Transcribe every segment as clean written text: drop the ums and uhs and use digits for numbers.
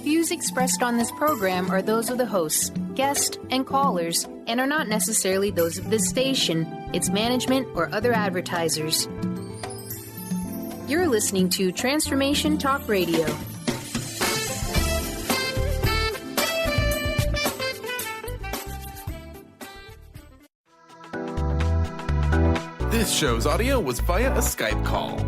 Views expressed on this program are those of the hosts, guests, and callers, and are not necessarily those of this station, its management, or other advertisers. You're listening to Transformation Talk Radio. This show's audio was via a Skype call.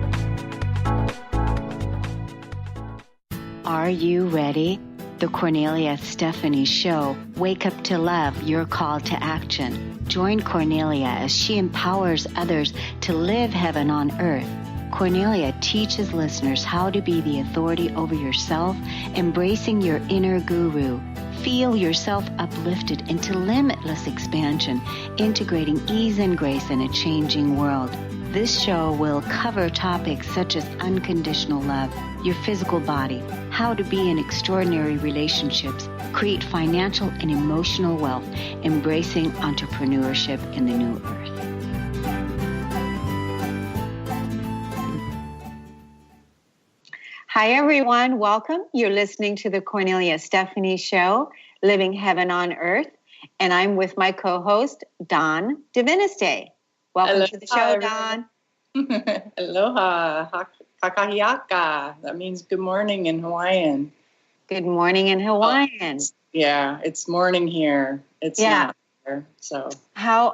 Are you ready? The Kornelia Stephanie Show, Wake Up to Love, your call to action. Join Kornelia as she empowers others to live heaven on earth. Kornelia teaches listeners how to be the authority over yourself, embracing your inner guru. Feel yourself uplifted into limitless expansion, integrating ease and grace in a changing world. This show will cover topics such as unconditional love, your physical body, how to be in extraordinary relationships, create financial and emotional wealth, embracing entrepreneurship in the new earth. Hi, everyone. Welcome. You're listening to the Kornelia Stephanie Show, Living Heaven on Earth. And I'm with my co-host, Dawn Diviniste. Welcome Aloha, to the show, Dawn. Aloha. Kakahiaka. That means good morning in Hawaiian. Good morning in Hawaiian. Yeah, it's morning here. It's not here. So how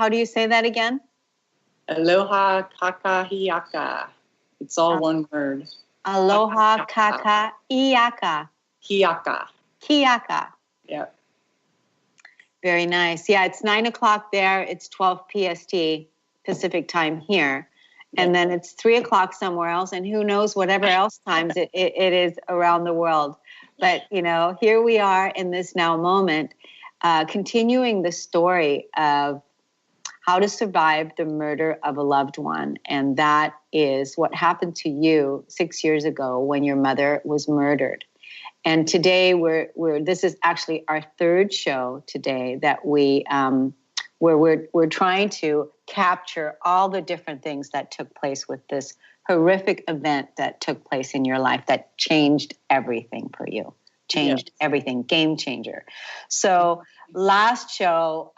do you say that again? Aloha kakahiaka. It's all one word. Aloha kakahiaka. Kiaka. Yeah. Very nice. Yeah, it's 9:00 there. It's 12 PST, Pacific time here. And then it's 3:00 somewhere else. And who knows whatever else times it is around the world. But, here we are in this now moment, continuing the story of how to survive the murder of a loved one. And that is what happened to you 6 years ago when your mother was murdered. And today this is actually our third show today that we're trying to capture all the different things that took place with this horrific event that took place in your life that changed everything for you. Everything, game changer. So last show,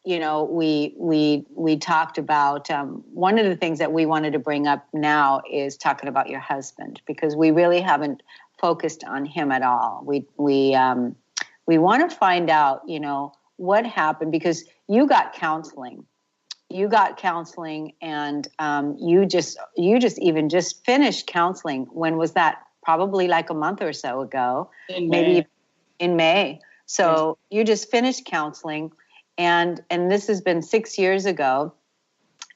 we talked about one of the things that we wanted to bring up now is talking about your husband, because we really haven't focused on him at all. We want to find out, what happened, because you got counseling. And you just finished counseling. When was that? Probably like a month or so ago, maybe in May. So you just finished counseling, and this has been 6 years ago.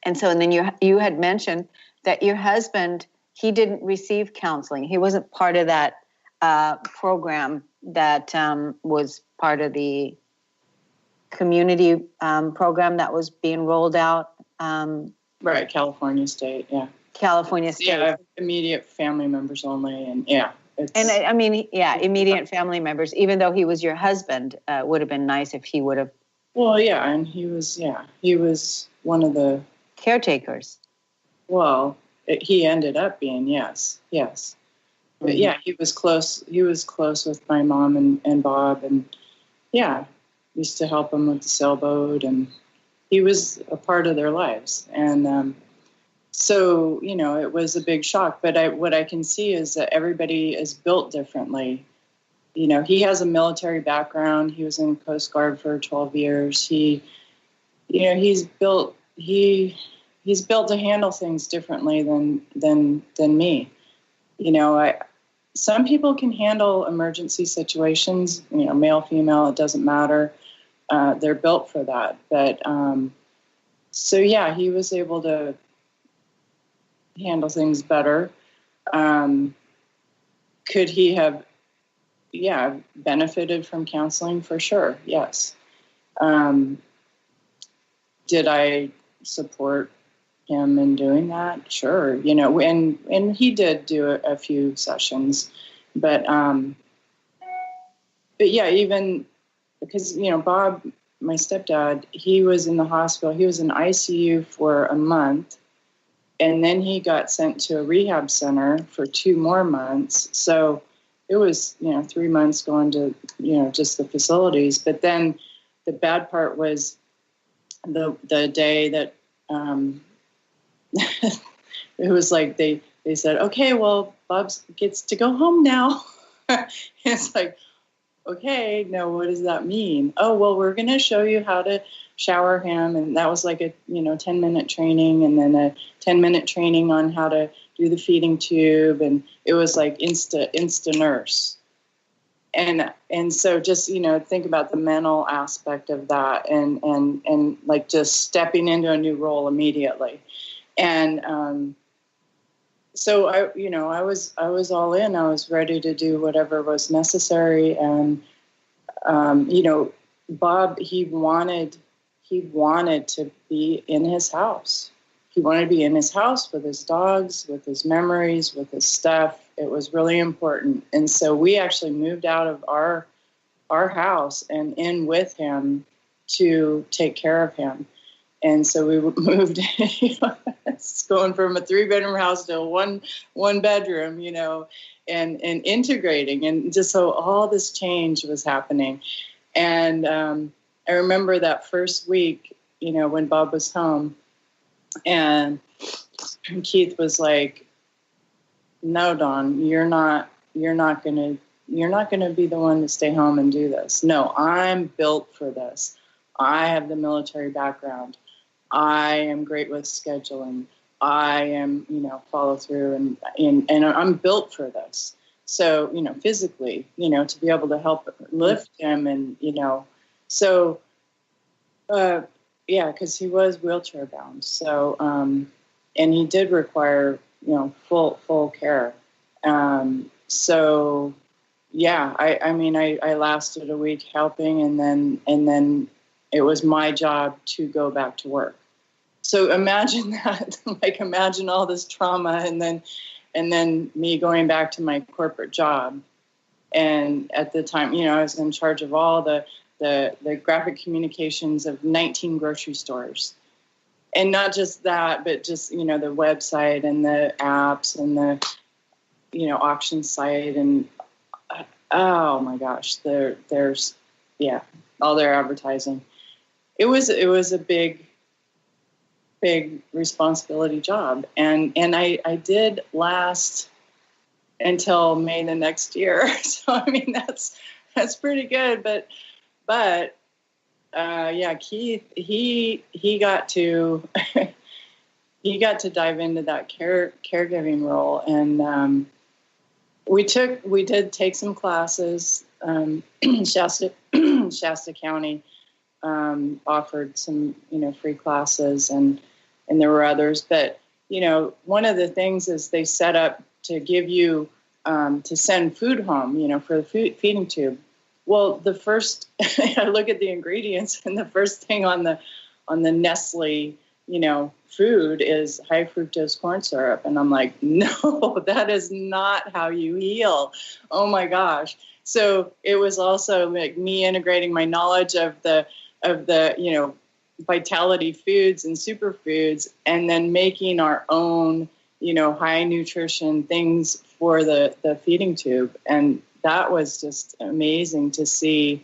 And then you had mentioned that your husband, he didn't receive counseling. He wasn't part of that program that was part of the community program that was being rolled out. Right, California State, yeah. California State. Yeah, immediate family members only, and immediate family members. Even though he was your husband, would have been nice if he would have. Well, yeah, and he was one of the caretakers. Well, he ended up being yes, but he was close. He was close with my mom and Bob, and used to help them with the sailboat, and he was a part of their lives, and. So, it was a big shock, but what I can see is that everybody is built differently. He has a military background. He was in the Coast Guard for 12 years. He's built to handle things differently than me. Some people can handle emergency situations, male, female, it doesn't matter. They're built for that. But, he was able to handle things better. Could he have, benefited from counseling? For sure, yes. Did I support him in doing that? Sure, and he did do a few sessions, but even because, Bob, my stepdad, he was in the hospital. He was in ICU for a month. And then he got sent to a rehab center for 2 more months. So it was, 3 months going to, just the facilities. But then the bad part was the day that it was like they said, okay, well, Bob gets to go home now. It's like, okay, no, what does that mean? Oh, well, we're going to show you how to shower him. And that was like a, 10-minute training, and then a 10-minute training on how to do the feeding tube. And it was like insta nurse. And so just, think about the mental aspect of that, and like just stepping into a new role immediately. And, so I was all in. I was ready to do whatever was necessary. And, Bob, he wanted to be in his house. He wanted to be in his house with his dogs, with his memories, with his stuff. It was really important. And so we actually moved out of our house and in with him to take care of him. And so we moved, it's going from a 3-bedroom house to a one bedroom, and integrating. And just so all this change was happening. And I remember that first week, when Bob was home, and Keith was like, no, Dawn, you're not going to be the one to stay home and do this. No, I'm built for this. I have the military background. I am great with scheduling. I am, follow through, and I'm built for this. So, physically, to be able to help lift him, and, so, because he was wheelchair bound. So, and he did require, full care. So, yeah, I lasted a week helping, and then it was my job to go back to work. So imagine that, imagine all this trauma, and then me going back to my corporate job. And at the time, I was in charge of all the graphic communications of 19 grocery stores. And not just that, but just, the website and the apps and the, auction site, and oh my gosh, there's all their advertising. It was a big responsibility job. And I did last until May the next year. So, that's pretty good. But Keith, he got to, he got to dive into that caregiving role. And, we did take some classes. Shasta County offered some, free classes, and there were others. But, one of the things is they set up to give you, to send food home, for the feeding tube. Well, the first, I look at the ingredients, and the first thing on the Nestle, food is high fructose corn syrup. And I'm like, no, that is not how you heal. Oh my gosh. So it was also like me integrating my knowledge of the vitality foods and superfoods, and then making our own, high nutrition things for the feeding tube. And that was just amazing to see.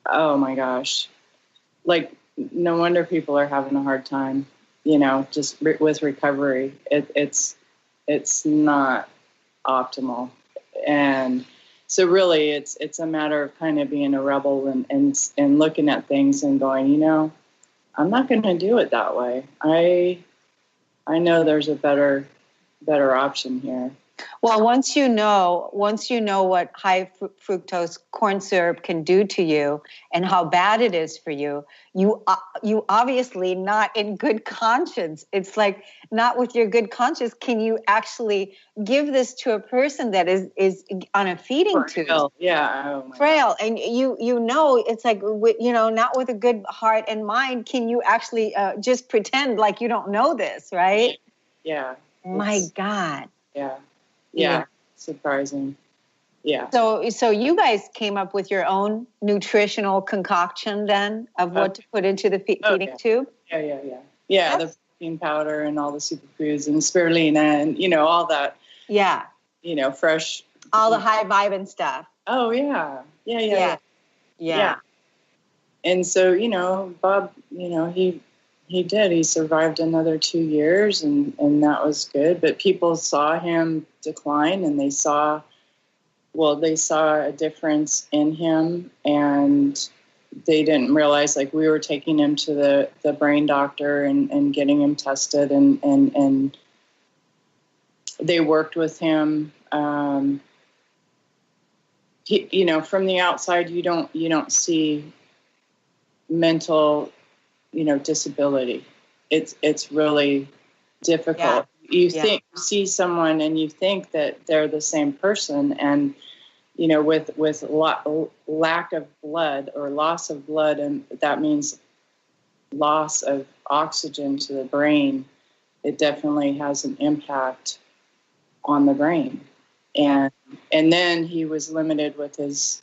Oh my gosh. Like, no wonder people are having a hard time, just with recovery. It's not optimal. And so really it's a matter of kind of being a rebel and looking at things and going, I'm not going to do it that way. I know there's a better option here. Well, once you know what high fructose corn syrup can do to you and how bad it is for you, you obviously not in good conscience. It's like, not with your good conscience can you actually give this to a person that is on a feeding tube. Yeah, oh my frail. God. And it's like, not with a good heart and mind can you actually just pretend like you don't know this, right? Yeah. My God. Yeah. Surprising. Yeah. So you guys came up with your own nutritional concoction then of what to put into the feeding tube? Yeah, the protein powder and all the superfoods and spirulina and, all that. Yeah. Fresh All the high vibe and stuff. Oh, yeah. And so, Bob, he survived another 2 years, and that was good. But people saw him decline, and they saw a difference in him, and they didn't realize, like, we were taking him to the brain doctor and getting him tested, and they worked with him. From the outside, you don't see mental, disability. It's really difficult. Yeah. You see someone and you think that they're the same person, and with lack of blood or loss of blood, and that means loss of oxygen to the brain, it definitely has an impact on the brain. And then he was limited with his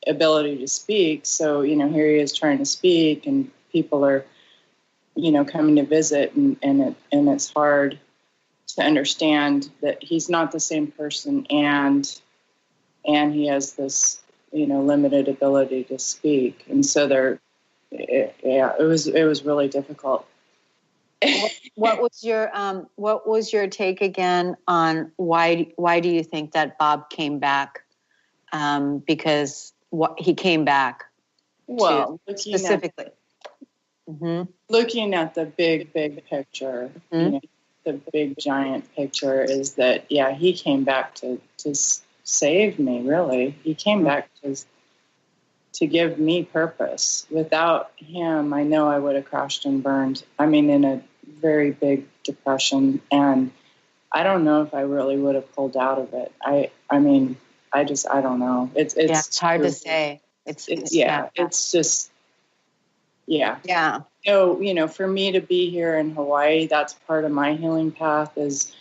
ability to speak. So, here he is trying to speak, and people are, coming to visit, and it's hard to understand that he's not the same person, and he has this, limited ability to speak. And so it was really difficult. What was your take again on why do you think that Bob came back? Because he came back. Well, specifically. Looking at the big picture, the big giant picture is that, he came back to save me, really. He came back to give me purpose. Without him, I know I would have crashed and burned. I mean, in a very big depression, and I don't know if I really would have pulled out of it. I don't know. It's hard to say. It's just. So, for me to be here in Hawaii, that's part of my healing path is,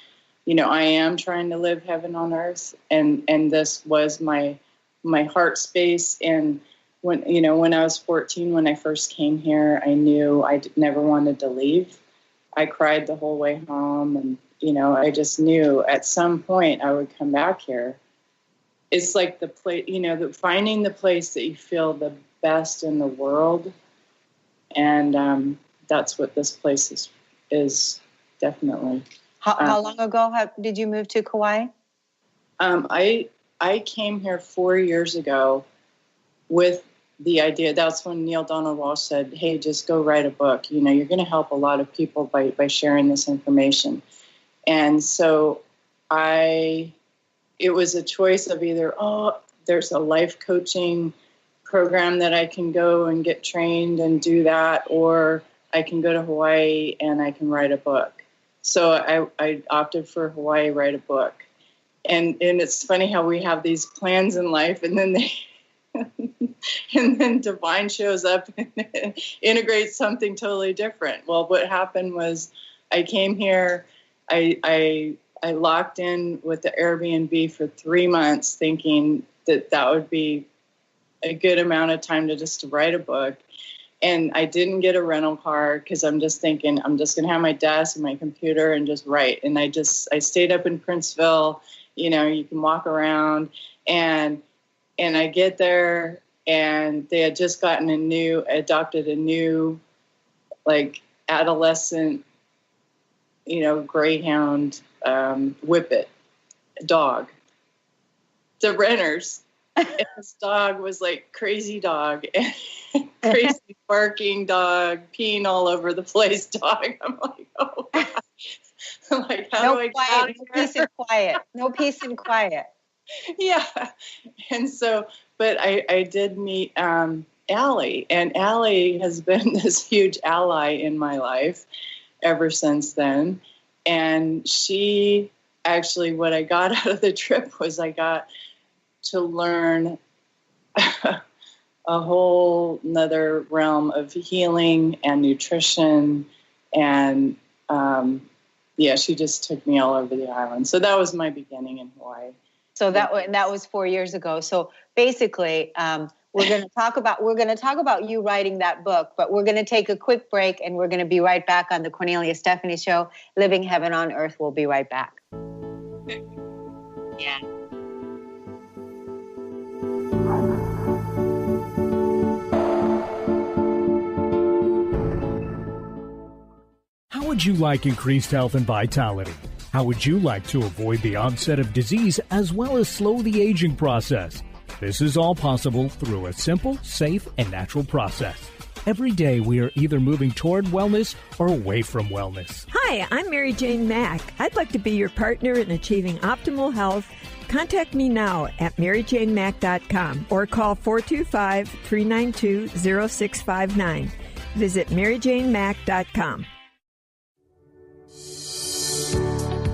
I am trying to live heaven on earth. And this was my heart space. And when I was 14, when I first came here, I knew I never wanted to leave. I cried the whole way home. And, I just knew at some point I would come back here. It's like the place, finding the place that you feel the best in the world. And that's what this place is definitely. How long ago did you move to Kauai? I came here 4 years ago with the idea. That's when Neale Donald Walsch said, "Hey, just go write a book. You're going to help a lot of people by sharing this information." And so it was a choice of either, there's a life coaching program that I can go and get trained and do that, or I can go to Hawaii and I can write a book. So I opted for Hawaii, write a book. And it's funny how we have these plans in life, and then and then divine shows up and integrates something totally different. Well, what happened was I came here, I locked in with the Airbnb for 3 months, thinking that would be a good amount of time to write a book. And I didn't get a rental car because I'm just thinking I'm just going to have my desk and my computer and just write. And I stayed up in Princeville. You can walk around, and I get there, and they had just adopted a new, like, adolescent, greyhound, whippet dog. The renters. And this dog was like crazy dog, crazy barking dog, peeing all over the place dog. I'm like, oh God. I'm like, how do I get out of here? No peace and quiet. No peace and quiet. Yeah. And so, but I did meet Allie, and Allie has been this huge ally in my life ever since then. And she actually, what I got out of the trip was I got to learn a whole nother realm of healing and nutrition. And she just took me all over the island. So that was my beginning in Hawaii. So that was 4 years ago. So basically, we're going to talk about you writing that book, but we're going to take a quick break, and we're going to be right back on the Kornelia Stephanie Show. Living Heaven on Earth. We'll be right back. Yeah. would you like increased health and vitality? How would you like to avoid the onset of disease as well as slow the aging process? This is all possible through a simple, safe, and natural process. Every day we are either moving toward wellness or away from wellness. Hi, I'm Mary Jane Mack. I'd like to be your partner in achieving optimal health. Contact me now at maryjanemack.com or call 425-392-0659. Visit maryjanemack.com.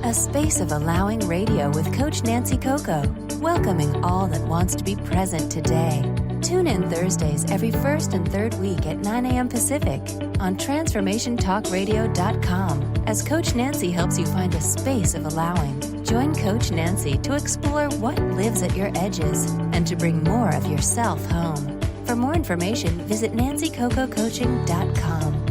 A space of allowing radio with Coach Nancy Coco, welcoming all that wants to be present today. Tune in Thursdays every first and third week at 9 a.m. Pacific on TransformationTalkRadio.com as Coach Nancy helps you find a space of allowing. Join Coach Nancy to explore what lives at your edges and to bring more of yourself home. For more information, visit NancyCocoCoaching.com.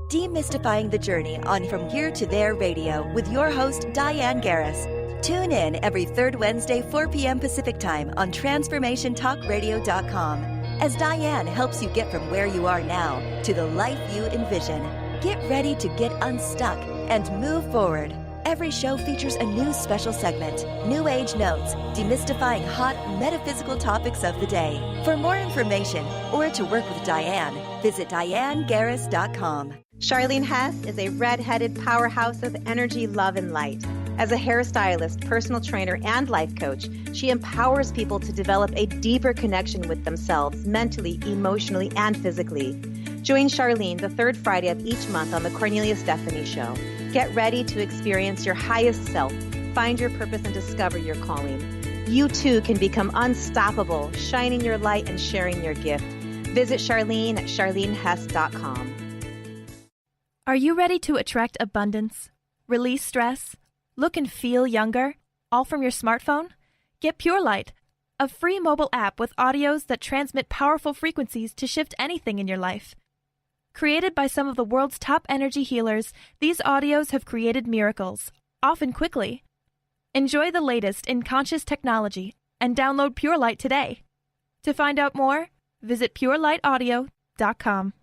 Demystifying the Journey on From Here to There Radio with your host, Diane Garris. Tune in every third Wednesday, 4 p.m. Pacific Time on TransformationTalkRadio.com as Diane helps you get from where you are now to the life you envision. Get ready to get unstuck and move forward. Every show features a new special segment, New Age Notes, demystifying hot metaphysical topics of the day. For more information or to work with Diane, visit DianeGarris.com. Charlene Hess is a red-headed powerhouse of energy, love, and light. As a hairstylist, personal trainer, and life coach, she empowers people to develop a deeper connection with themselves mentally, emotionally, and physically. Join Charlene the third Friday of each month on the Kornelia Stephanie Show. Get ready to experience your highest self, find your purpose, and discover your calling. You too can become unstoppable, shining your light and sharing your gift. Visit Charlene at charlenehess.com. Are you ready to attract abundance, release stress, look and feel younger, all from your smartphone? Get Pure Light, a free mobile app with audios that transmit powerful frequencies to shift anything in your life. Created by some of the world's top energy healers, these audios have created miracles, often quickly. Enjoy the latest in conscious technology and download Pure Light today. To find out more, visit purelightaudio.com.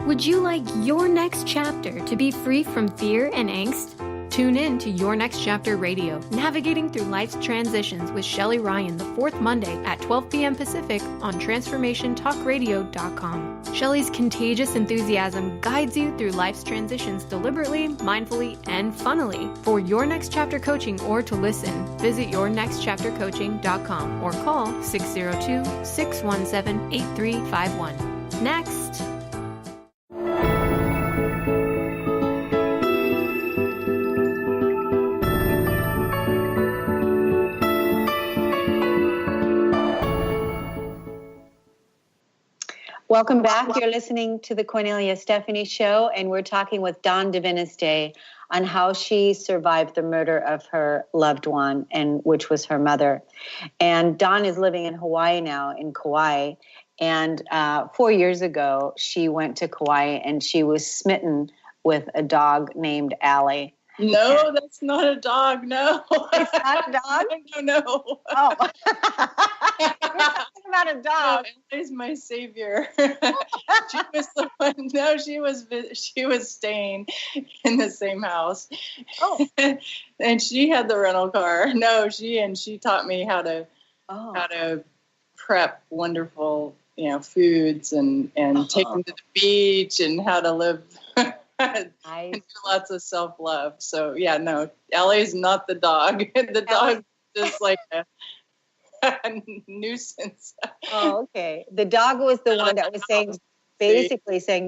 Would you like your next chapter to be free from fear and angst? Tune in to Your Next Chapter Radio, navigating through life's transitions with Shelley Ryan the fourth Monday at 12 p.m. Pacific on TransformationTalkRadio.com. Shelley's contagious enthusiasm guides you through life's transitions deliberately, mindfully, and funnily. For Your Next Chapter coaching or to listen, visit YourNextChapterCoaching.com or call 602-617-8351. Next. Welcome back. You're listening to the Kornelia Stephanie Show, and we're talking with Dawn Diviniste on how she survived the murder of her loved one, and which was her mother. And Dawn is living in Hawaii now, in Kauai. And 4 years ago, she went to Kauai, and she was smitten with a dog named Allie. No, that's not a dog. No. It's not a dog? No. Oh. We're talking about a dog. No, Ellie's my savior. She was the one. No, she was staying in the same house. Oh. And she had the rental car. No, she taught me how to prep wonderful, foods and take them to the beach and how to live. And do lots of self-love. So no, Ellie's not the dog. The dog is just like a nuisance. Oh, okay. The dog was the one that was saying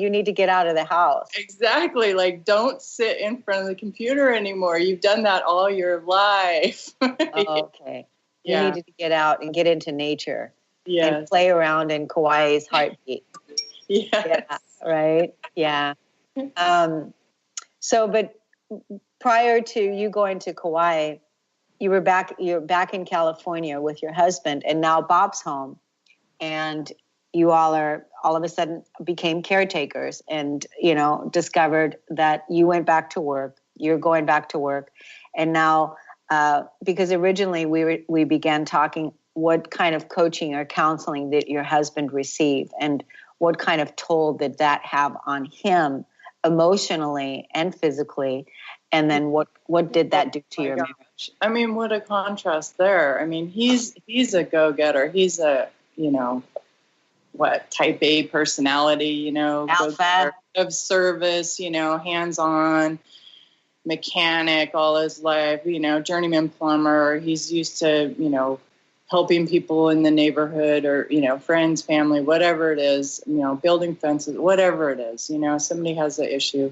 you need to get out of the house. Exactly. Like, don't sit in front of the computer anymore. You've done that all your life. Oh, okay. You needed to get out and get into nature. Yes. And play around in Kauai's heartbeat. Yes. Yeah. Right. Yeah. But prior to you going to Kauai, you're back in California with your husband, and now Bob's home, and you all of a sudden became caretakers and, discovered that you went back to work, you're going back to work. And now, because originally we began talking what kind of coaching or counseling did your husband receive and what kind of toll did that have on him emotionally and physically. And then what did that do to your marriage? I mean, what a contrast there. I mean, he's a go-getter. He's a, type A personality, alpha of service, hands-on, mechanic all his life, journeyman plumber. He's used to, helping people in the neighborhood or, friends, family, whatever it is, building fences, whatever it is, somebody has an issue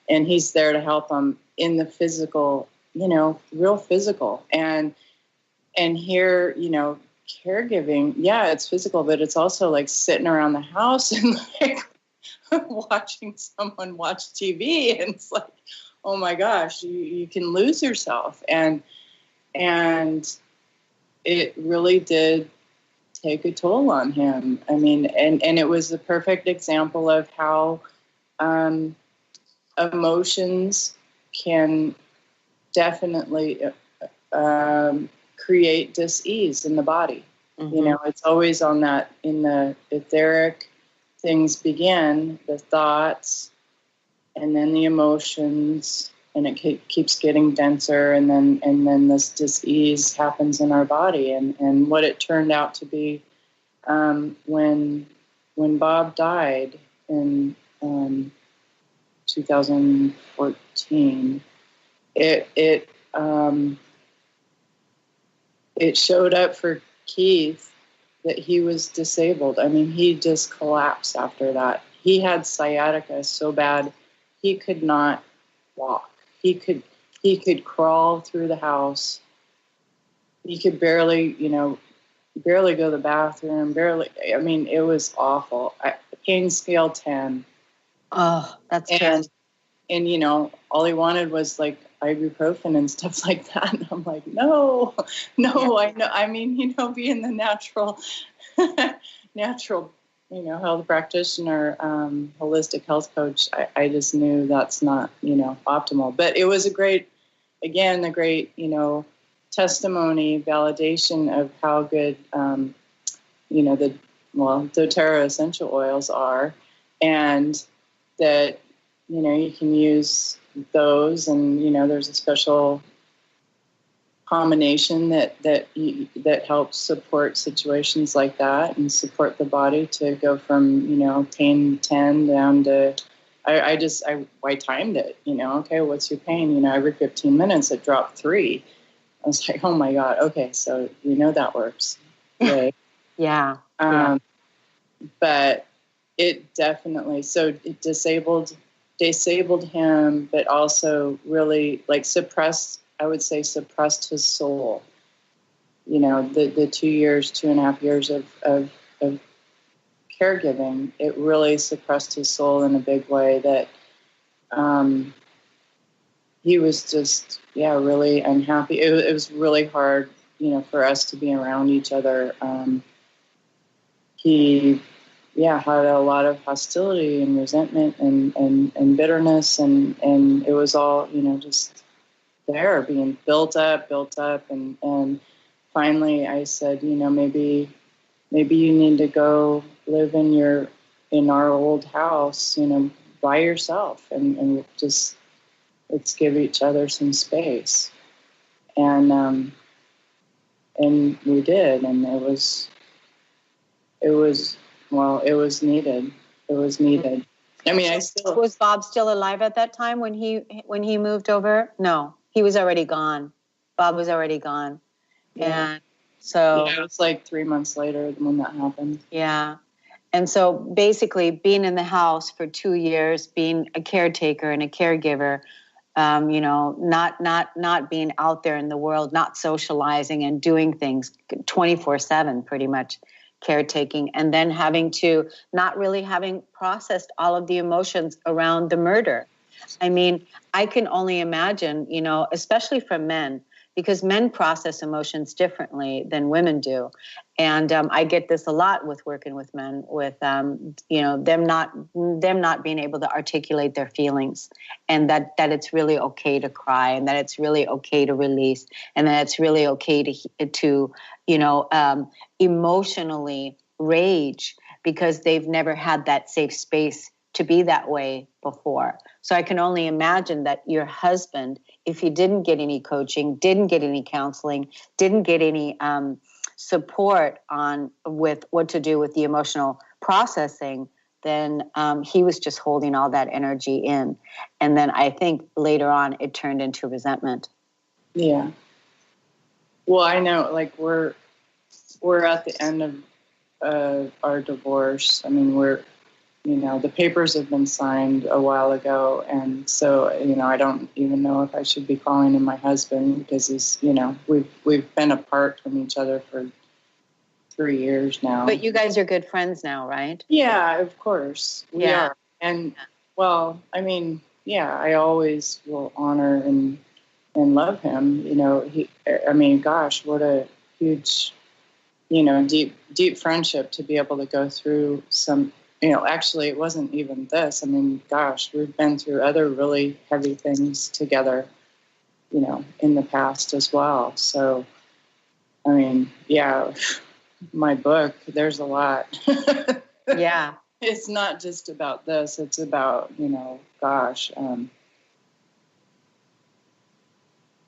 and he's there to help them in the physical, real physical. And here, caregiving, yeah, it's physical, but it's also like sitting around the house and like watching someone watch TV. And it's like, oh my gosh, you can lose yourself. And it really did take a toll on him. I mean, and it was a perfect example of how emotions can definitely create dis-ease in the body. Mm-hmm. It's always on that, in the etheric, things begin, the thoughts, and then the emotions, and it keeps getting denser, and then this dis-ease happens in our body. And what it turned out to be, when Bob died in 2014, it showed up for Keith that he was disabled. I mean, he just collapsed after that. He had sciatica so bad he could not walk. He could crawl through the house. He could barely go to the bathroom. I mean, it was awful. Pain scale 10. Oh, that's good. And all he wanted was like ibuprofen and stuff like that. And I'm like, no, I know. I mean, being the natural, health practitioner, holistic health coach, I just knew that's not, optimal. But it was a great testimony, validation of how good, the doTERRA essential oils are, and that, you can use those, and, there's a special combination that helps support situations like that and support the body to go from, pain 10 down to, I timed it, okay, what's your pain? Every 15 minutes it dropped 3. I was like, oh my God. Okay. So that works. Right? Yeah. But it definitely, so it disabled him, but also really like suppressed his soul. The 2.5 years of caregiving, it really suppressed his soul in a big way that he was just, really unhappy. It was really hard, for us to be around each other. He had a lot of hostility and resentment and bitterness, and it was all, just there being built up, and finally I said, maybe you need to go live in our old house, by yourself, and just let's give each other some space, and we did, and it was needed. It was needed. I mean, was Bob still alive at that time when he moved over? No, he was already gone. Bob was already gone. Yeah. And so it was like 3 months later when that happened. Yeah. And so basically being in the house for 2 years, being a caretaker and a caregiver, not being out there in the world, not socializing and doing things 24/7 pretty much. Caretaking, and then not really having processed all of the emotions around the murder. I mean, I can only imagine, especially for men, because men process emotions differently than women do. And I get this a lot with working with men, with them not being able to articulate their feelings, and that it's really okay to cry, and that it's really okay to release, and that it's really okay to emotionally rage, because they've never had that safe space to be that way before. So I can only imagine that your husband, if he didn't get any coaching, didn't get any counseling, didn't get any support with what to do with the emotional processing, then he was just holding all that energy in. And then I think later on it turned into resentment. Yeah. Well, I know, like, we're at the end of our divorce. I mean, the papers have been signed a while ago, and so, I don't even know if I should be calling him my husband, because he's, we've been apart from each other for 3 years now. But you guys are good friends now, right? Yeah, of course. We are. And, well, I mean, I always will honor and love him. Gosh, what a huge, deep friendship to be able to go through some, actually it wasn't even this. I mean, gosh, we've been through other really heavy things together, in the past as well. So, I mean, my book, there's a lot. Yeah. It's not just about this. It's about, gosh.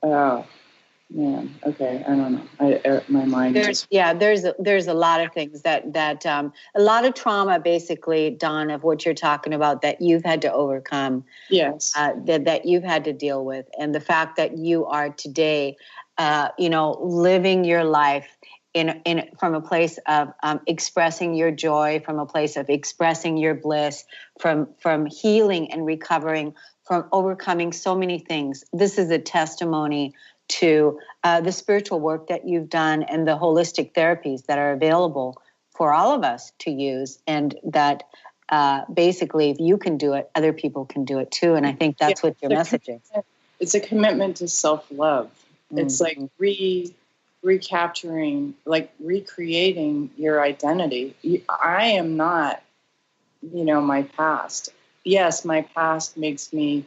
Oh, man. Okay. I don't know. My mind there's a lot of things that a lot of trauma, basically, Dawn, of what you're talking about, that you've had to overcome. Yes. That you've had to deal with. And the fact that you are today, living your life from a place of expressing your joy, from a place of expressing your bliss, from healing and recovering, from overcoming so many things. This is a testimony to the spiritual work that you've done and the holistic therapies that are available for all of us to use, and that basically, if you can do it, other people can do it too. And I think that's what your message is. It's a commitment to self-love. Mm-hmm. It's like recapturing, like recreating your identity. I am not, my past. Yes, my past makes me,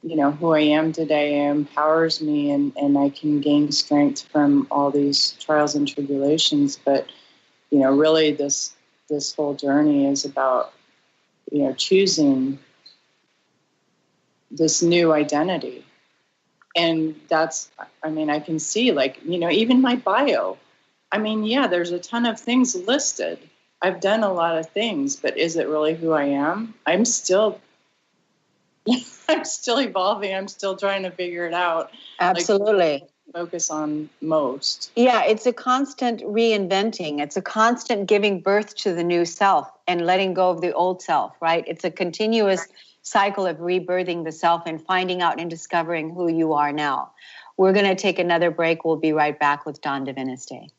who I am today, empowers me, and I can gain strength from all these trials and tribulations. But, really this whole journey is about, choosing this new identity. And that's, I can see, like, even my bio. There's a ton of things listed. I've done a lot of things, but is it really who I am? I'm still evolving. I'm still trying to figure it out. Absolutely. Like, focus on most. Yeah, it's a constant reinventing. It's a constant giving birth to the new self and letting go of the old self, right? It's a continuous cycle of rebirthing the self and finding out and discovering who you are now. We're going to take another break. We'll be right back with Dawn Diviniste.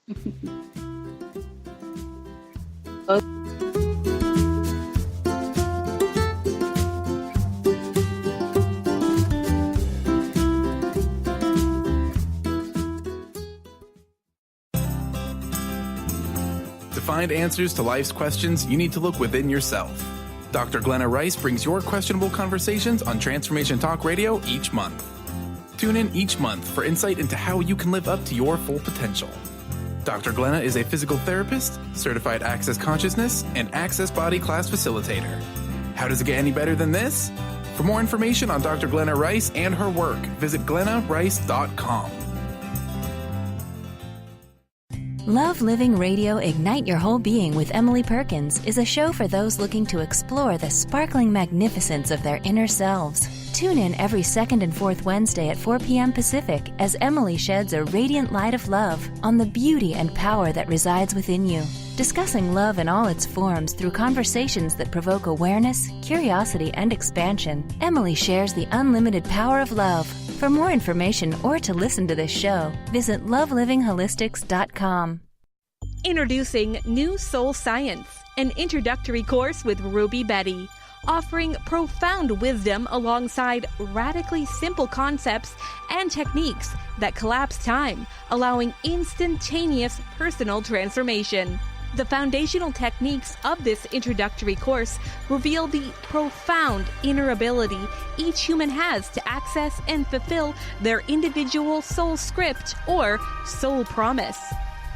To find answers to life's questions, you need to look within yourself. Dr. Glenna Rice brings your questionable conversations on Transformation Talk Radio each month. Tune in each month for insight into how you can live up to your full potential. Dr. Glenna is a physical therapist, certified Access Consciousness, and Access Body Class facilitator. How does it get any better than this? For more information on Dr. Glenna Rice and her work, visit glennarice.com. Love Living Radio Ignite Your Whole Being with Emily Perkins is a show for those looking to explore the sparkling magnificence of their inner selves. Tune in every second and fourth Wednesday at 4 p.m. Pacific as Emily sheds a radiant light of love on the beauty and power that resides within you. Discussing love in all its forms through conversations that provoke awareness, curiosity, and expansion, Emily shares the unlimited power of love. For more information or to listen to this show, visit lovelivingholistics.com. Introducing New Soul Science, an introductory course with Ruby Betty, offering profound wisdom alongside radically simple concepts and techniques that collapse time, allowing instantaneous personal transformation. The foundational techniques of this introductory course reveal the profound inner ability each human has to access and fulfill their individual soul script or soul promise.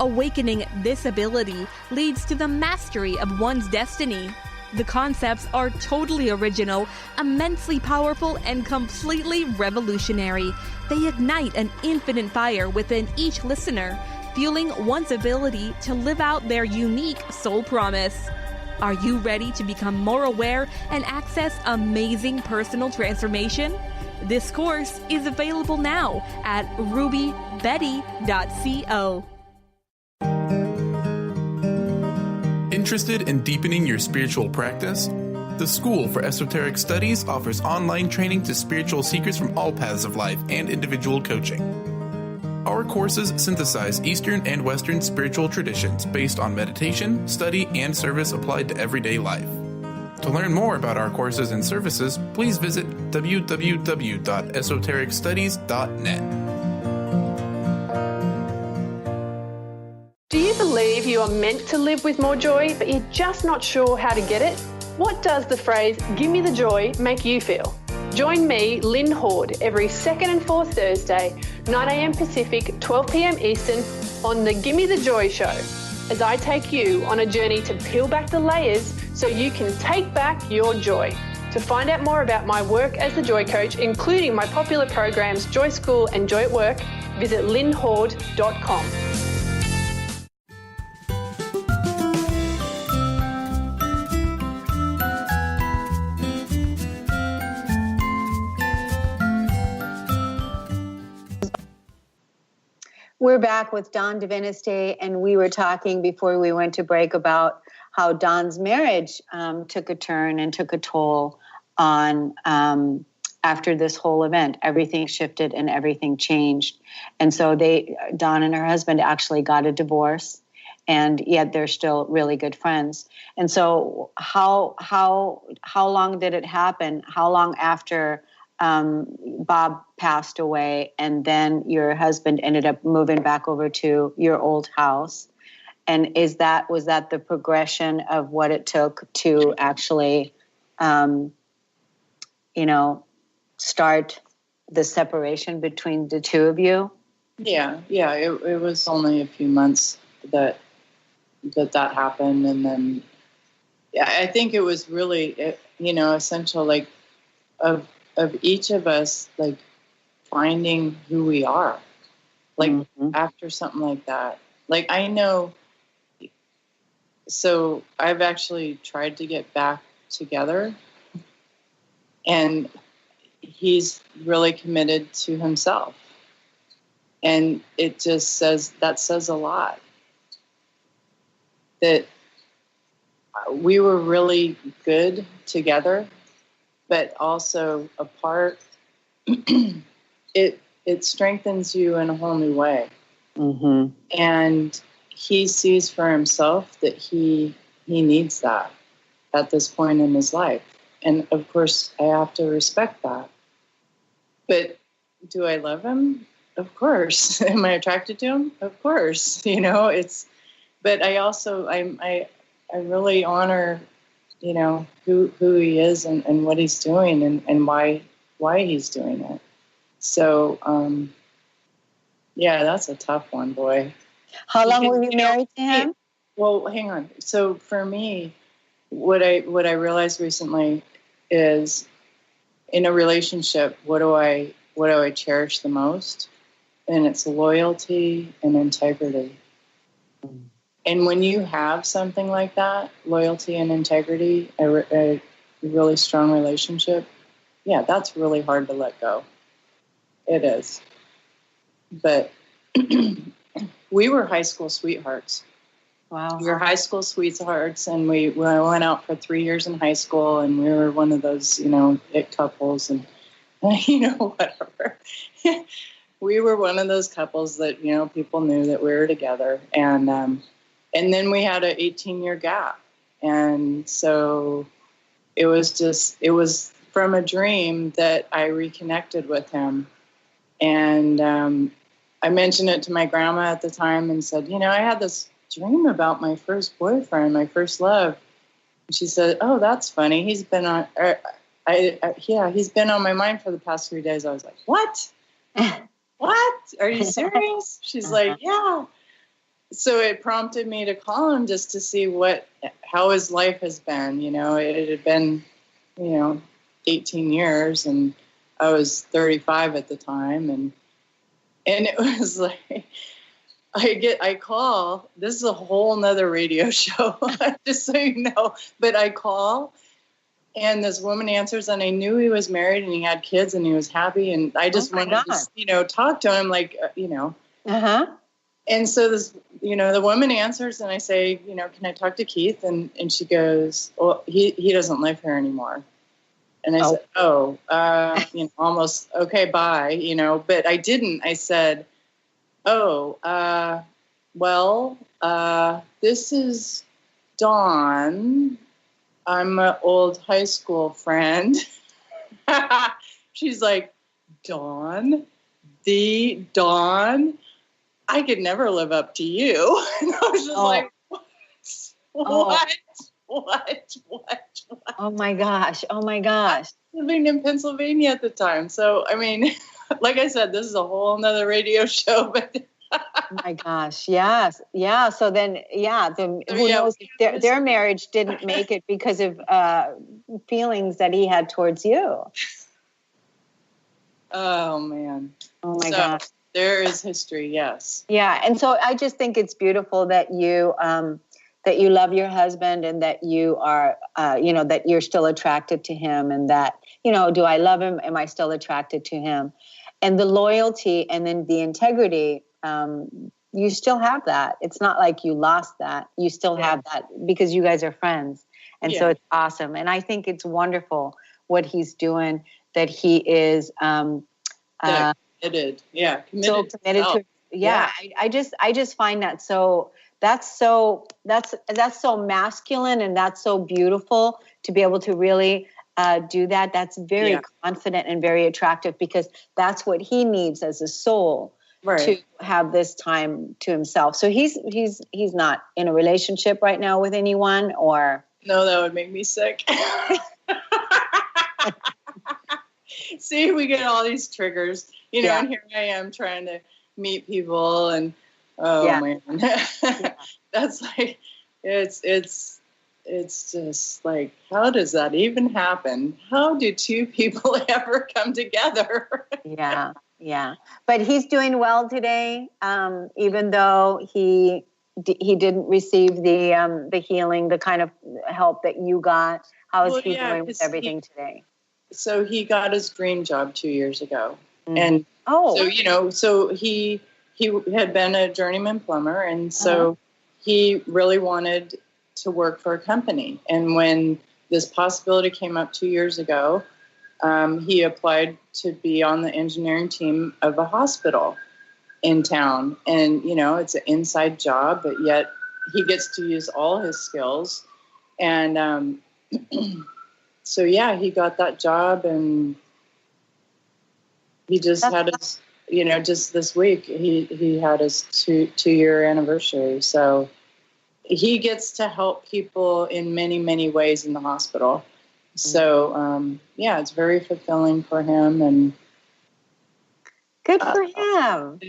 Awakening this ability leads to the mastery of one's destiny. The concepts are totally original, immensely powerful, and completely revolutionary. They ignite an infinite fire within each listener, fueling one's ability to live out their unique soul promise. Are you ready to become more aware and access amazing personal transformation? This course is available now at rubybetty.co. Interested in deepening your spiritual practice? The School for Esoteric Studies offers online training to spiritual seekers from all paths of life and individual coaching. Our courses synthesize Eastern and Western spiritual traditions based on meditation, study, and service applied to everyday life. To learn more about our courses and services, please visit www.esotericstudies.net. Do you believe you are meant to live with more joy, but you're just not sure how to get it? What does the phrase, "give me the joy," make you feel? Join me, Lynn Horde, every second and fourth Thursday, 9 a.m. Pacific, 12 p.m. Eastern, on the Gimme the Joy Show, as I take you on a journey to peel back the layers so you can take back your joy. To find out more about my work as the Joy Coach, including my popular programs Joy School and Joy at Work, visit lynnhorde.com. We're back with Dawn Diviniste, and we were talking before we went to break about how Dawn's marriage took a turn and took a toll on after this whole event. Everything shifted and everything changed. And so Dawn and her husband actually got a divorce, and yet they're still really good friends. And so how long did it happen? How long after Bob passed away, and then your husband ended up moving back over to your old house? And was that the progression of what it took to actually, start the separation between the two of you? Yeah. It was only a few months that happened, and then I think it was really essential, like of each of us, like finding who we are, like after something like that. Like I know, so I've actually tried to get back together, and he's really committed to himself. And it just says a lot, that we were really good together, but also apart. It strengthens you in a whole new way. Mm-hmm. And he sees for himself that he needs that at this point in his life. And of course, I have to respect that. But do I love him? Of course. Am I attracted to him? Of course. But I also, I really honor, who he is and what he's doing and why he's doing it. So, that's a tough one, boy. How long were you married to him? Well, hang on. So for me, what I realized recently is, in a relationship, what do I cherish the most? And it's loyalty and integrity. And when you have something like that, loyalty and integrity, a really strong relationship, that's really hard to let go. It is. But we were high school sweethearts. Wow. We were high school sweethearts, and we went out for 3 years in high school, and we were one of those, it couples, and, whatever. We were one of those couples that, people knew that we were together. And then we had an 18-year gap. And so it was from a dream that I reconnected with him. And I mentioned it to my grandma at the time and said, I had this dream about my first boyfriend, my first love. And she said, "Oh, that's funny. He's been on, he's been on my mind for the past 3 days." I was like, "What? What? Are you serious?" She's like, "Yeah." so it prompted me to call him just to see how his life has been. It had been, 18 years, and I was 35 at the time. And it was like, I call, this is a whole nother radio show, just so you know, but I call, and this woman answers, and I knew he was married and he had kids and he was happy. And I just wanted to, talk to him, like, Uh-huh. And so this, the woman answers, and I say, can I talk to Keith? And she goes, well, he doesn't live here anymore. And I said, almost, okay, bye, but I didn't. I said, this is Dawn. I'm an old high school friend. She's like, Dawn? The Dawn? I could never live up to you. And I was just like, what? Oh my gosh. I was living in Pennsylvania at the time. So, I mean, like I said, this is a whole nother radio show, but oh my gosh. Yes. Yeah. So then, who knows if their marriage didn't make it because of feelings that he had towards you. Oh man. Oh my gosh. There is history. Yes. Yeah. And so I just think it's beautiful that you love your husband, and that you are, that you're still attracted to him, and that, do I love him? Am I still attracted to him? And the loyalty and then the integrity, you still have that. It's not like you lost that. You still have that because you guys are friends. And so it's awesome. And I think it's wonderful what he's doing, that he is committed. Yeah. Committed. So committed to I just find that that's so masculine, and that's so beautiful to be able to really do that. That's very confident and very attractive, because that's what he needs as a soul to have this time to himself. So he's not in a relationship right now with anyone, or no, that would make me sick. See, we get all these triggers, and here I am trying to meet people, and man, that's like, it's just like, how does that even happen? How do two people ever come together? Yeah. But he's doing well today, even though he didn't receive the healing, the kind of help that you got. How is he doing with everything today? So he got his dream job 2 years ago. Mm-hmm. And so he had been a journeyman plumber, and so he really wanted to work for a company. And when this possibility came up 2 years ago, he applied to be on the engineering team of a hospital in town. And, it's an inside job, but yet he gets to use all his skills. And so, he got that job, and he just had his, just this week, he had his two-year anniversary. So he gets to help people in many, many ways in the hospital. So, it's very fulfilling for him, and good for him.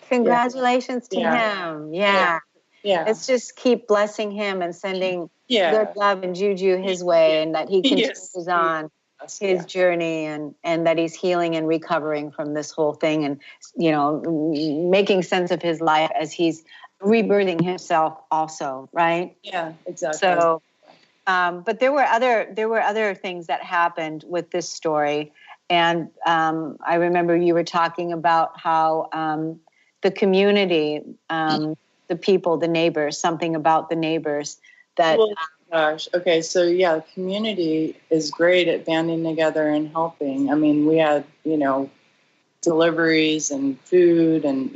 Congratulations to him. Yeah. Let's just keep blessing him and sending good love and juju his way, and that he continues on his journey, and that he's healing and recovering from this whole thing, and, making sense of his life as he's rebirthing himself also. Right. Yeah, exactly. So, but there were other things that happened with this story. And I remember you were talking about how the community, the people, the neighbors, something about the neighbors that... Well, gosh. Okay. So, the community is great at banding together and helping. I mean, we had, deliveries and food, and,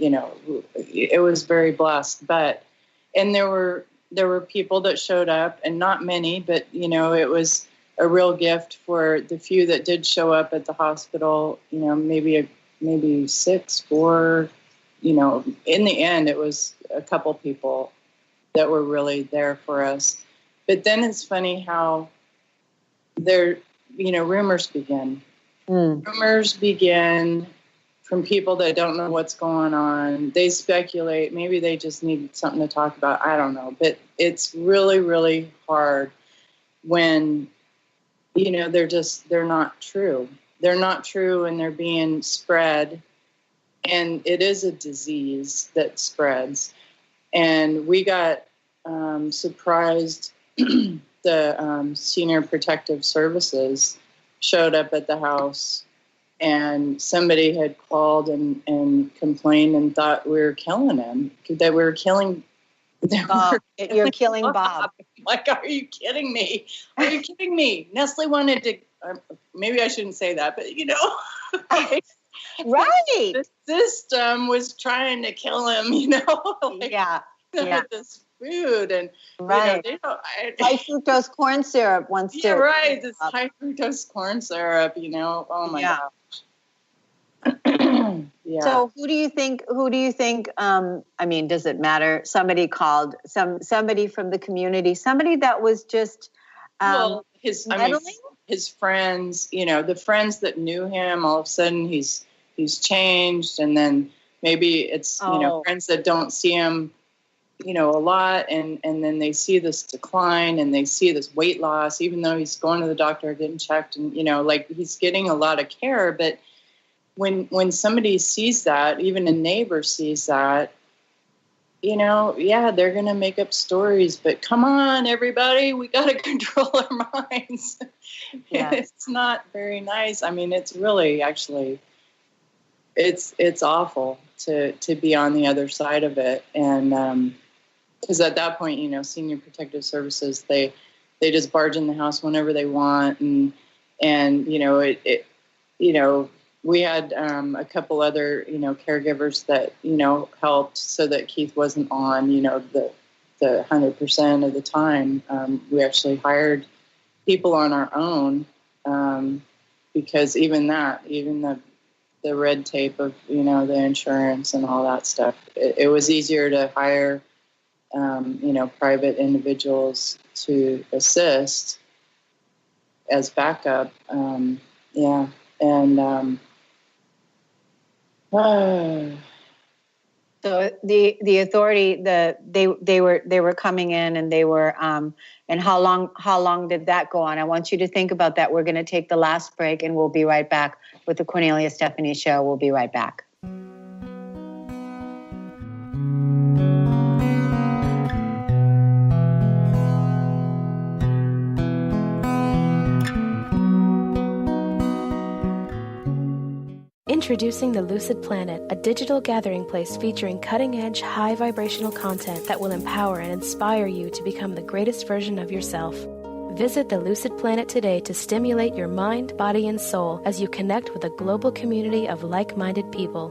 it was very blessed. And there were people that showed up, and not many, but, it was a real gift for the few that did show up at the hospital, maybe 6, 4, in the end, it was a couple people that were really there for us. But then it's funny how rumors begin. Rumors begin from people that don't know what's going on. They speculate. Maybe they just need something to talk about. I don't know. But it's really, really hard when, they're not true. They're not true, and they're being spread. And it is a disease that spreads. And we got surprised. The Senior Protective Services showed up at the house, and somebody had called and complained and thought we were killing him, that we were killing. You're killing Bob. Like, are you kidding me? Are you kidding me? Nestle wanted to, maybe I shouldn't say that, but right. The system was trying to kill him, with this food, and right. They don't, high fructose corn syrup wants to. Right, this high fructose corn syrup, Oh my gosh. Yeah. So who do you think? Does it matter? Somebody called. Somebody from the community. Somebody that was just. His friends. The friends that knew him. All of a sudden, he's changed, and then maybe it's friends that don't see him. A lot, and then they see this decline, and they see this weight loss, even though he's going to the doctor, getting checked, and he's getting a lot of care. But when somebody sees that, even a neighbor sees that, they're going to make up stories. But come on, everybody, we got to control our minds. Yeah. It's not very nice. It's really actually, it's awful to be on the other side of it, and. Because at that point, Senior Protective Services, they just barge in the house whenever they want, and we had a couple other caregivers that helped so that Keith wasn't on the 100% of the time. We actually hired people on our own because even the red tape of the insurance and all that stuff, it was easier to hire. Private individuals to assist as backup. So the authority, they were coming in, and they were and how long did that go on? I want you to think about that. We're going to take the last break, and we'll be right back with the Kornelia Stephanie Show. We'll be right back. Introducing the Lucid Planet, a digital gathering place featuring cutting-edge, high-vibrational content that will empower and inspire you to become the greatest version of yourself. Visit the Lucid Planet today to stimulate your mind, body, and soul as you connect with a global community of like-minded people.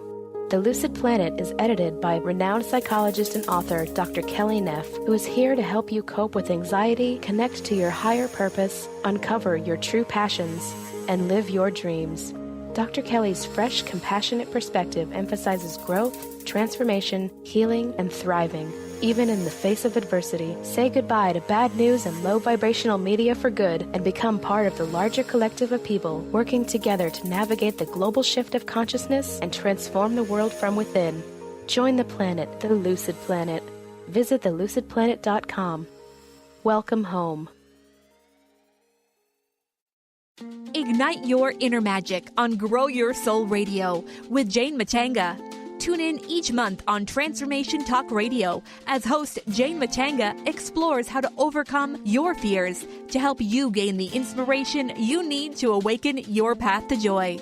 The Lucid Planet is edited by renowned psychologist and author Dr. Kelly Neff, who is here to help you cope with anxiety, connect to your higher purpose, uncover your true passions, and live your dreams. Dr. Kelly's fresh, compassionate perspective emphasizes growth, transformation, healing, and thriving, even in the face of adversity. Say goodbye to bad news and low vibrational media for good and become part of the larger collective of people working together to navigate the global shift of consciousness and transform the world from within. Join the planet, the Lucid Planet. Visit thelucidplanet.com. Welcome home. Ignite your inner magic on Grow Your Soul Radio with Jane Matanga. Tune in each month on Transformation Talk Radio as host Jane Matanga explores how to overcome your fears to help you gain the inspiration you need to awaken your path to joy.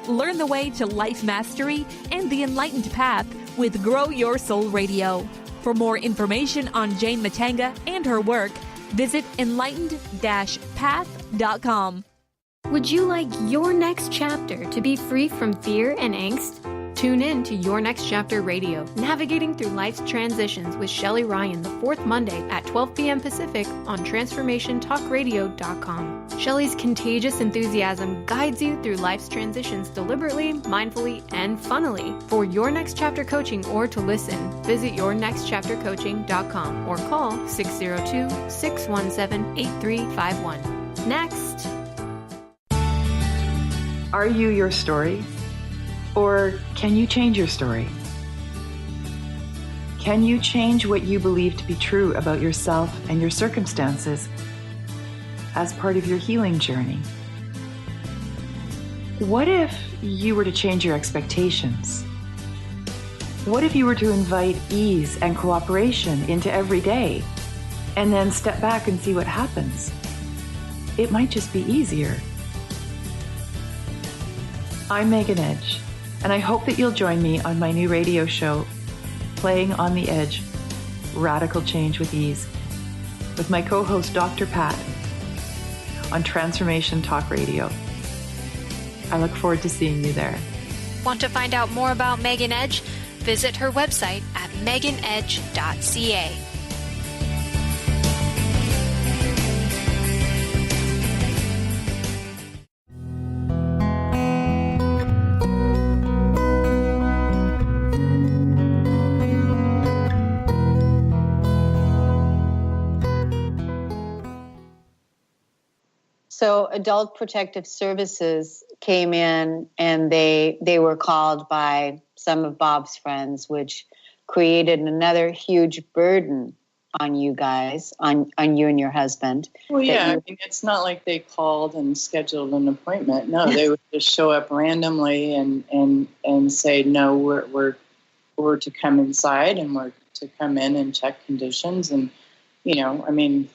Learn the way to life mastery and the enlightened path with Grow Your Soul Radio. For more information on Jane Matanga and her work, visit enlightened-path.com. Would you like your next chapter to be free from fear and angst? Tune in to Your Next Chapter Radio, navigating through life's transitions with Shelley Ryan the fourth Monday at 12 p.m. Pacific on TransformationTalkRadio.com. Shelley's contagious enthusiasm guides you through life's transitions deliberately, mindfully, and funnily. For Your Next Chapter coaching or to listen, visit YourNextChapterCoaching.com or call 602-617-8351. Next. Are you your story? Or can you change your story? Can you change what you believe to be true about yourself and your circumstances as part of your healing journey? What if you were to change your expectations? What if you were to invite ease and cooperation into every day and then step back and see what happens? It might just be easier. I'm Megan Edge, and I hope that you'll join me on my new radio show, Playing on the Edge, Radical Change with Ease, with my co-host Dr. Pat on Transformation Talk Radio. I look forward to seeing you there. Want to find out more about Megan Edge? Visit her website at meganedge.ca. So Adult Protective Services came in, and they were called by some of Bob's friends, which created another huge burden on you guys, on you and your husband. Well, yeah, I mean, it's not like they called and scheduled an appointment. No, they would just show up randomly and say, no, we're to come inside, and we're to come in and check conditions. And, you know, I mean,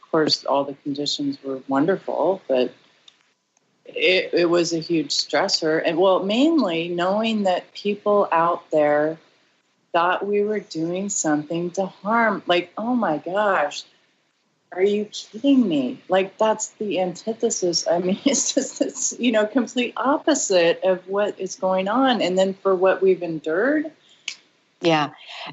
of course, all the conditions were wonderful, but it was a huge stressor. And, well, mainly knowing that people out there thought we were doing something to harm. Like, oh my gosh, are you kidding me? Like, that's the antithesis. I mean, it's just this, you know, complete opposite of what is going on. And then for what we've endured. Yeah.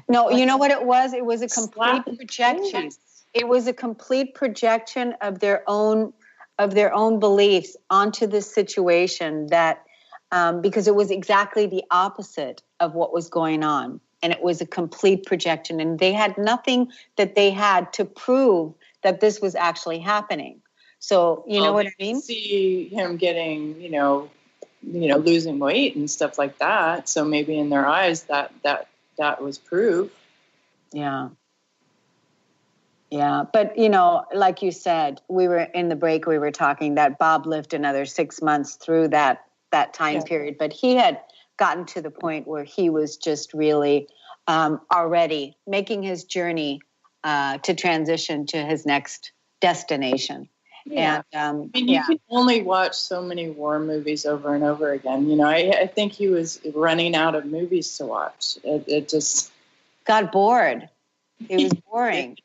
No, you know what it was? It was a complete projection. It was a complete projection of their own beliefs onto this situation, that because it was exactly the opposite of what was going on. And it was a complete projection. And they had nothing that they had to prove that this was actually happening. So, you know what I mean? See him getting, you know, losing weight and stuff like that. So maybe in their eyes that was proof. Yeah. Yeah. But, you know, like you said, we were in the break, we were talking that Bob lived another 6 months through that time period. But he had gotten to the point where he was just really already making his journey to transition to his next destination. Yeah. And, I mean, you can only watch so many war movies over and over again. You know, I think he was running out of movies to watch. It just got bored. It was boring.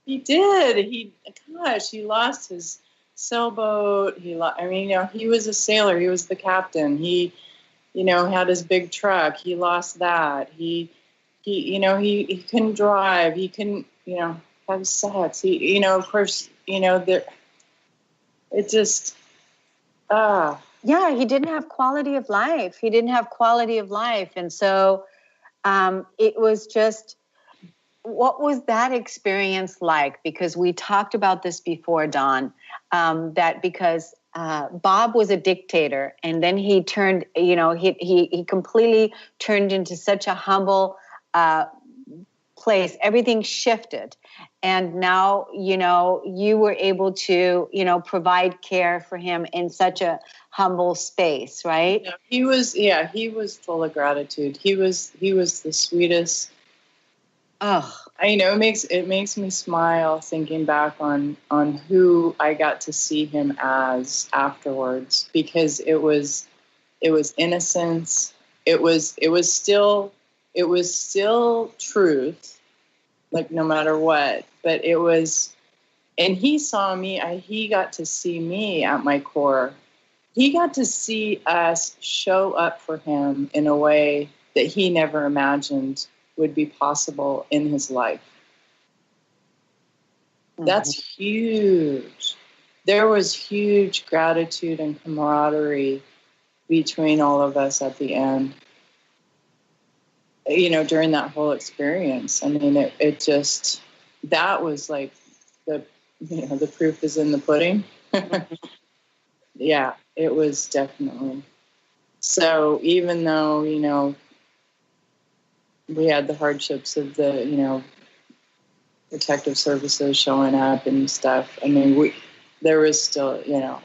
He did. He lost his sailboat. He was a sailor. He was the captain. He, you know, had his big truck. He lost that. He couldn't drive. He couldn't, you know, have sex. He, you know, of course, you know, it just, Yeah, he didn't have quality of life. And so it was just, what was that experience like? Because we talked about this before, Dawn, that because Bob was a dictator, and then he turned, you know, he completely turned into such a humble place. Everything shifted. And now, you know, you were able to, you know, provide care for him in such a humble space, right? Yeah, he was full of gratitude. He was the sweetest. Oh, I know it makes me smile thinking back on who I got to see him as afterwards, because it was innocence. It was still truth, like no matter what. But it was, and he saw me. He got to see me at my core. He got to see us show up for him in a way that he never imagined would be possible in his life. Mm-hmm. That's huge. There was huge gratitude and camaraderie between all of us at the end, you know, during that whole experience. I mean, it just, that was like the proof is in the pudding. Yeah, it was definitely. So even though, we had the hardships of the, protective services showing up and stuff, I mean, there was still,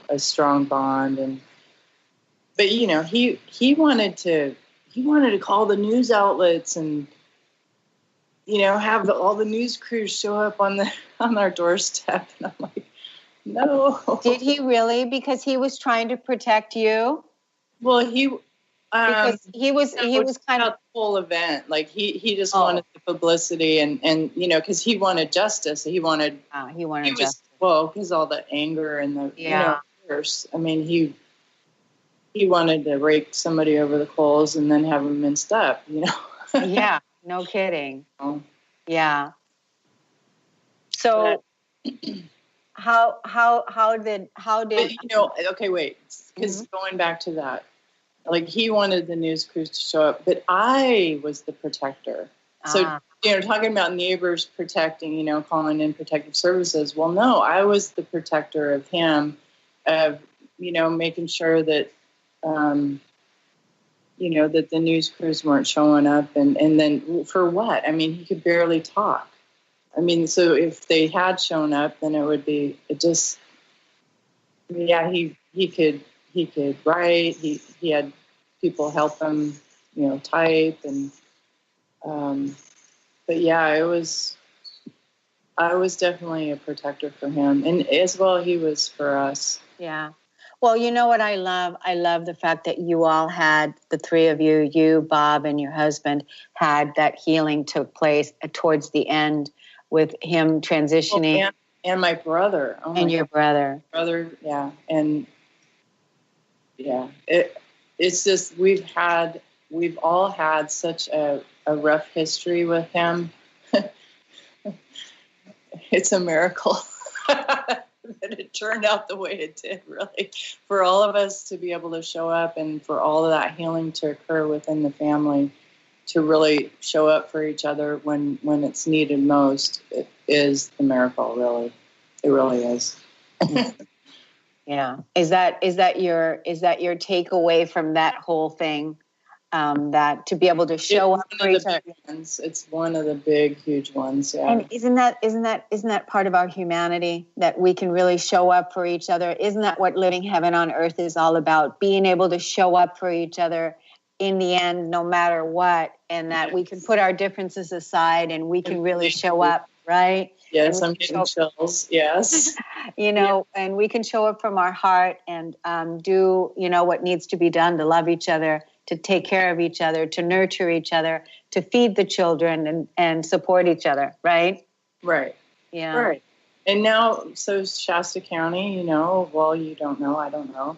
a strong bond. But he wanted to call the news outlets and, have all the news crews show up on our doorstep. And I'm like, no. Did he really? Because he was trying to protect you? Well, because he was kind of the whole event. Like he just wanted the publicity and because he wanted justice. He wanted justice. Well, because all the anger and the course. I mean, he wanted to rake somebody over the coals and then have them minced up. Yeah, no kidding. Yeah. So how did okay, wait, because going back to that, like he wanted the news crews to show up, but I was the protector. So talking about neighbors protecting, calling in protective services. Well, no, I was the protector of him, of making sure that that the news crews weren't showing up, and then for what? I mean, he could barely talk. I mean, so if they had shown up, then he could write. He had people help him, type and. But yeah, I was definitely a protector for him, and as well he was for us. Yeah. Well, you know what I love? I love the fact that you all had, the three of you, Bob, and your husband, had that healing took place towards the end with him transitioning. And my brother. And your brother. Yeah. And yeah, it's just, we've all had such a rough history with him. It's a miracle that it turned out the way it did, really, for all of us to be able to show up and for all of that healing to occur within the family, to really show up for each other when it's needed most. It is the miracle, really. It really is. Yeah. Is that your takeaway from that whole thing? That to be able to show up for each other. It's one of the big, huge ones. Yeah. And isn't that part of our humanity, that we can really show up for each other? Isn't that what living heaven on earth is all about? Being able to show up for each other in the end, no matter what, and that we can put our differences aside and we can really show up, right? Yes, I'm getting chills. Yes. And we can show up from our heart and do, what needs to be done to love each other, to take care of each other, to nurture each other, to feed the children and support each other, right? Right. Yeah. Right. And now, so Shasta County, well, you don't know, I don't know.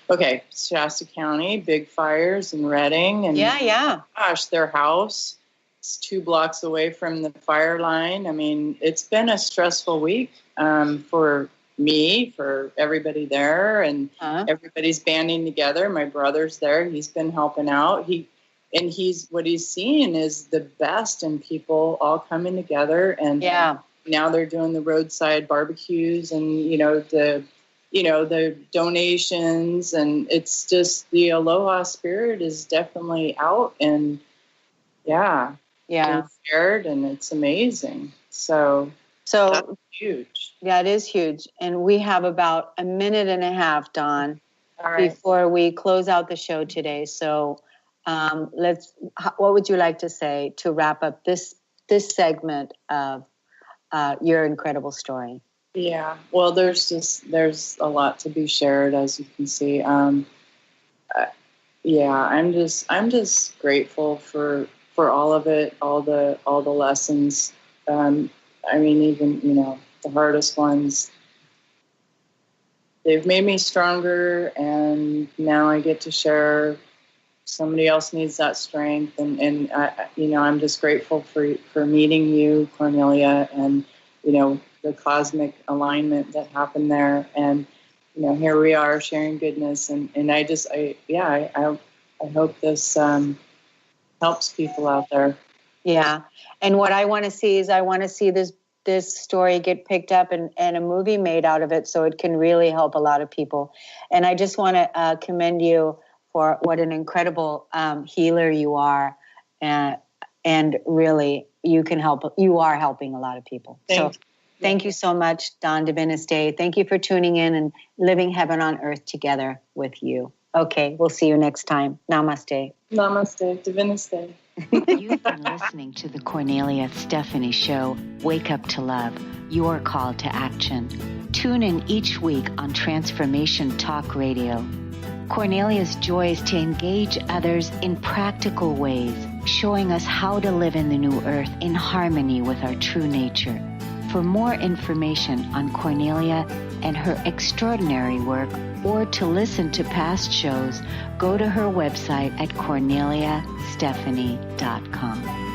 Okay, Shasta County, big fires in Redding. And yeah. Gosh, their house is 2 blocks away from the fire line. I mean, it's been a stressful week for me, for everybody there, and everybody's banding together. My brother's there. He's been helping out. What he's seeing is the best in people all coming together. And now they're doing the roadside barbecues and, the donations, and it's just the aloha spirit is definitely out and shared, and it's amazing. So that's huge. Yeah, it is huge. And we have about a minute and a half, Dawn, before we close out the show today. So what would you like to say to wrap up this segment of your incredible story? Yeah, well, there's a lot to be shared, as you can see. I'm just grateful for all of it, all the lessons. I mean, even, the hardest ones, they've made me stronger, and now I get to share. Somebody else needs that strength, and I'm just grateful for meeting you, Kornelia, and, the cosmic alignment that happened there. And, here we are sharing goodness, and I hope this helps people out there. Yeah. And what I want to see is this story get picked up and a movie made out of it, so it can really help a lot of people. And I just want to commend you for what an incredible healer you are. And really, you are helping a lot of people. Thank you so much, Dawn Diviniste. Thank you for tuning in and living heaven on earth together with you. Okay, we'll see you next time. Namaste. Namaste. Diviniste. You've been listening to the Kornelia Stephanie Show, Wake Up to Love, your call to action. Tune in each week on Transformation Talk Radio. Kornelia's joy is to engage others in practical ways, showing us how to live in the new earth in harmony with our true nature. For more information on Kornelia and her extraordinary work, or to listen to past shows, go to her website at corneliastephanie.com.